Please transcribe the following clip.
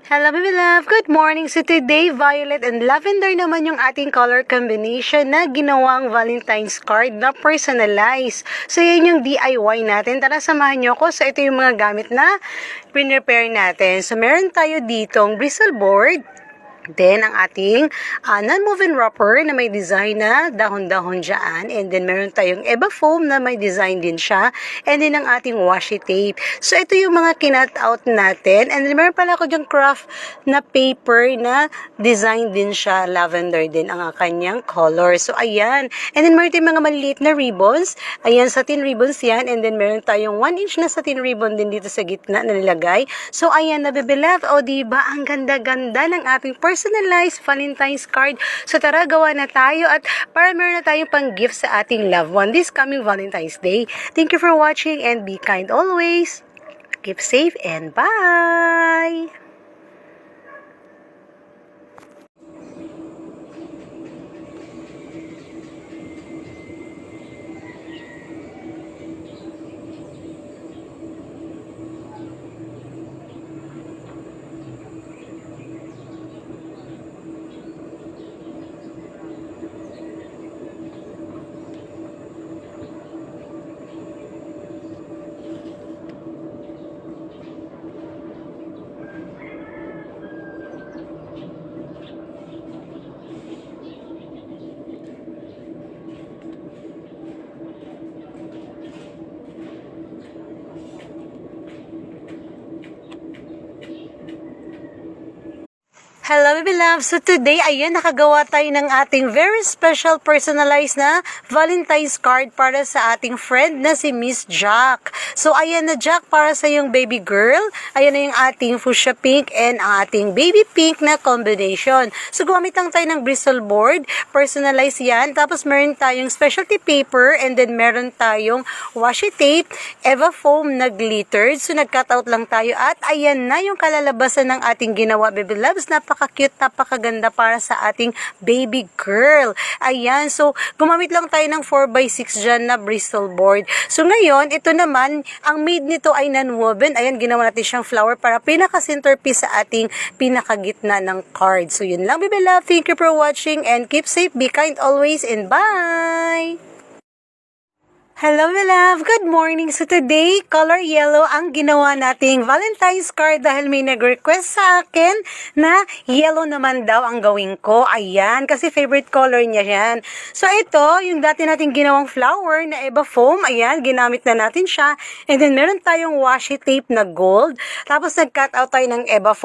Hello, baby love! Good morning! So today, violet and lavender naman yung ating color combination na ginawang Valentine's card na personalized. So yan yung DIY natin. Tara, samahan nyo ako. So ito yung mga gamit na prepare natin. So meron tayo ditong bristle board. Then, ang ating non-moving wrapper na may design na dahon-dahon dyan. And then, meron tayong Eva foam na may design din siya. And then, ang ating washi tape. So, ito yung mga kinat out natin. And then, meron pala ako dyan craft na paper na design din siya. Lavender din ang kanyang color. So, ayan. And then, meron tayong mga maliliit na ribbons. Ayan, satin ribbons yan. And then, meron tayong 1 inch na satin ribbon din dito sa gitna na nilagay. So, ayan na, baby love. O, diba? Ang ganda-ganda ng ating personalized Valentine's card. So tara, gawa na tayo at para meron na tayong pang gift sa ating loved one this coming Valentine's Day. Thank you for watching and be kind always. Keep safe and bye! Hello, baby love! So today, ayan, nakagawa tayo ng ating very special personalized na Valentine's card para sa ating friend na si Miss Jack. So ayan na, Jack, para sa yung baby girl. Ayan na yung ating fuchsia pink and ang ating baby pink na combination. So gumamit lang tayo ng bristle board. Personalized yan. Tapos meron tayong specialty paper and then meron tayong washi tape, Eva foam na glittered. So nag-cut out lang tayo at ayan na yung kalalabasan ng ating ginawa, baby loves. Napaka-cute, napakaganda para sa ating baby girl. Ayan, so gumamit lang tayo ng 4x6 dyan na bristle board. So ngayon, ito naman, ang made nito ay non-woven. Ayan, ginawa natin siyang flower para pinaka-centerpiece sa ating pinakagitna ng card. So yun lang, baby love. Thank you for watching and keep safe, be kind always, and bye! Hello, my love! Good morning! So today, color yellow ang ginawa nating Valentine's card dahil may nag-request sa akin na yellow naman daw ang gawin ko. Ayan, kasi favorite color niya yan. So ito, yung dati nating ginawang flower na Eva foam. Ayan, ginamit na natin siya. And then meron tayong washi tape na gold. Tapos nag-cut out tayo ng Eva foam